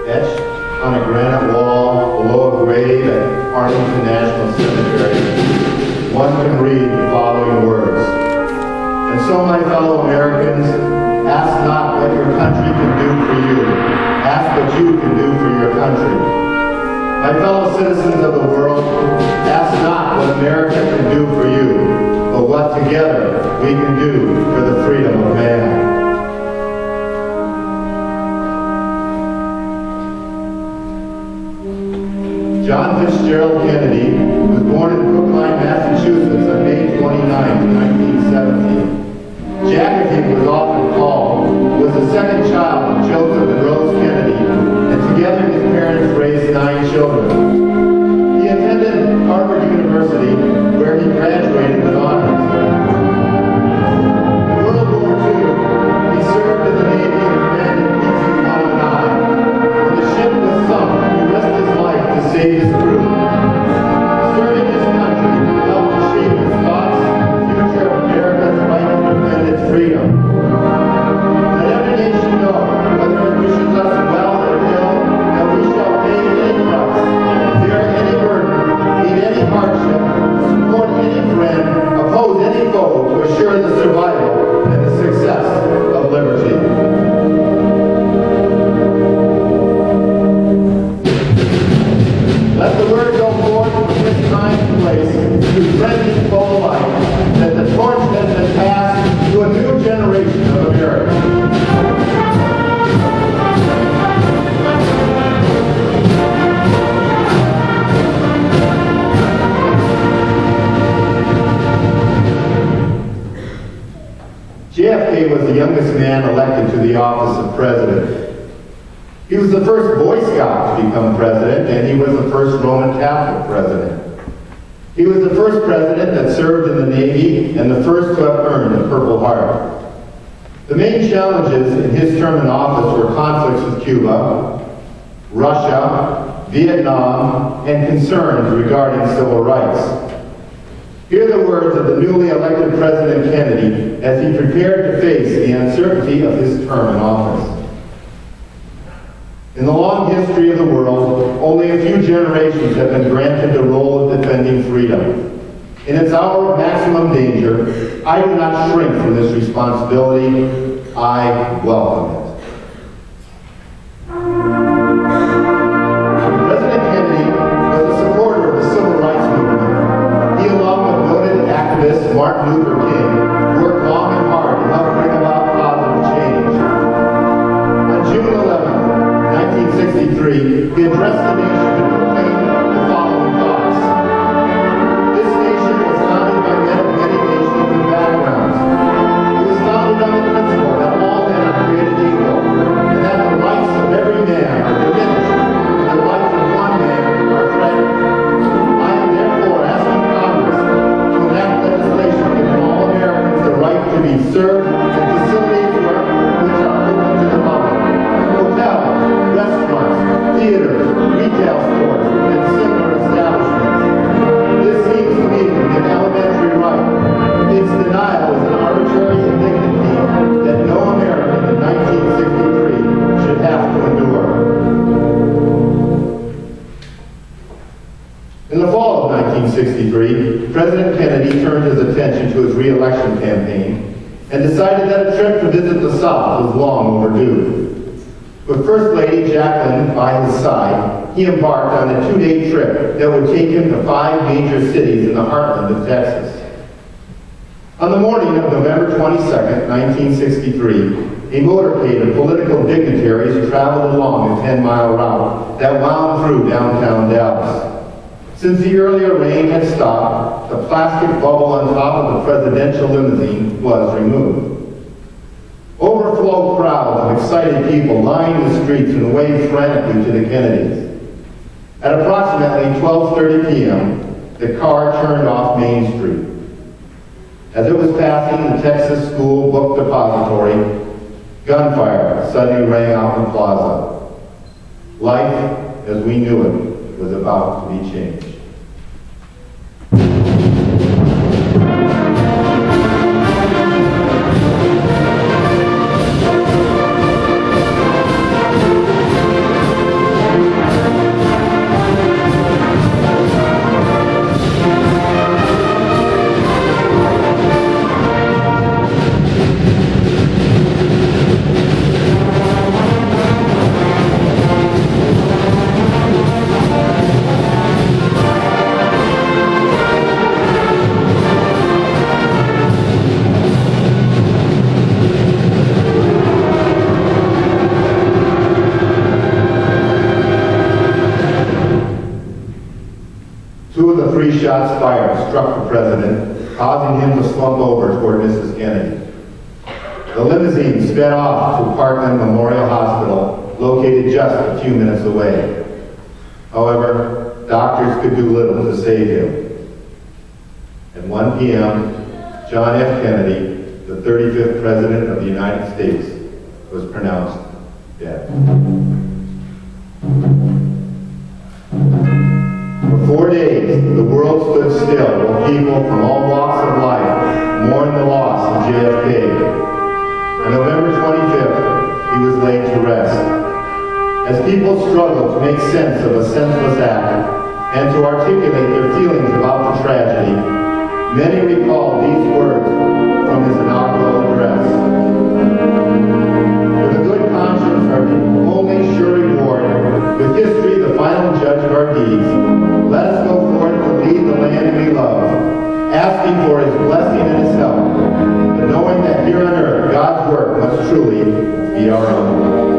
etched on a granite wall below a grave at Arlington National Cemetery, one can read the following words. And so, my fellow Americans, ask not what your country can do for you. Ask what you can do for your country. My fellow citizens of the world, ask not what America can do for you, but what together we can do for the freedom of man. John Fitzgerald Kennedy was born in Brookline, Massachusetts on May 29, 1917. Jack, as he was often called, was the second child of Joseph and Rose Kennedy, and together his parents raised 9 children. He attended Harvard University, where he graduated with honors. In World War II, he served in the Navy and commanded Prezi 109. When the ship was sunk, he risked his life to save his crew. Serving his country helped to shape his thoughts and the future of America's right to defend its freedom. Let every nation know, whether it wishes us well or ill, that we shall pay any price, bear any burden, meet any hardship, support any friend, oppose any foe to assure the survival and the success of liberty. Let the word go forth from this time and place to friends and foe alike that the torch has been passed to a new generation of Americans. JFK was the youngest man elected to the office of president. He was the first Boy Scout to become president, and he was the first Roman Catholic president. He was the first president that served in the Navy and the first to have earned a Purple Heart. The main challenges in his term in office were conflicts with Cuba, Russia, Vietnam, and concerns regarding civil rights. Hear the words of the newly elected President Kennedy as he prepared to face the uncertainty of his term in office. In the long history of the world, only a few generations have been granted the role of defending freedom. In its hour of maximum danger, I do not shrink from this responsibility. I welcome it. President Kennedy was a supporter of the civil rights movement. He, along with noted activist Martin Luther King, worked long and hard to help bring about positive change. On June 11, 1963, he addressed the nation to proclaim the following thoughts. This nation was founded by men of many nations and backgrounds. It was founded on the principle that all men are created equal, and that the rights of every man are diminished, and the rights of one man are threatened. I am therefore asking Congress to enact legislation giving all Americans the right to be served in facilities which are open to the public. Hotels, restaurants, theaters, retail stores, and similar establishments. This seems to me to be an elementary right. Its denial is an arbitrary indignity that no American in 1963 should have to endure. In the fall of 1963, President Kennedy turned his attention to his re-election campaign and decided that a trip to visit the South was long overdue. With First Lady Jacqueline by his side, he embarked on a 2-day trip that would take him to 5 major cities in the heartland of Texas. On the morning of November 22nd, 1963, a motorcade of political dignitaries traveled along a 10-mile route that wound through downtown Dallas. Since the earlier rain had stopped, the plastic bubble on top of the presidential limousine was removed. Overflow crowds of excited people lined the streets and waved frantically to the Kennedys. At approximately 12:30 p.m., the car turned off Main Street. As it was passing the Texas School Book Depository, gunfire suddenly rang out in the plaza. Life, as we knew it, was about to be changed. 3 shots fired struck the president, causing him to slump over toward Mrs. Kennedy. The limousine sped off to Parkland Memorial Hospital, located just a few minutes away. However, doctors could do little to save him. At 1 p.m., John F. Kennedy, the 35th President of the United States, was pronounced dead. For 4 days, the world stood still while people from all walks of life mourned the loss of JFK. On November 25th, he was laid to rest. As people struggled to make sense of a senseless act and to articulate their feelings about the tragedy, many recalled these words from his inaugural address. With a good conscience, our only sure reward, with history the final judge of our deeds, let us go forth to lead the land we love, asking for his blessing and his help, but knowing that here on earth God's work must truly be our own.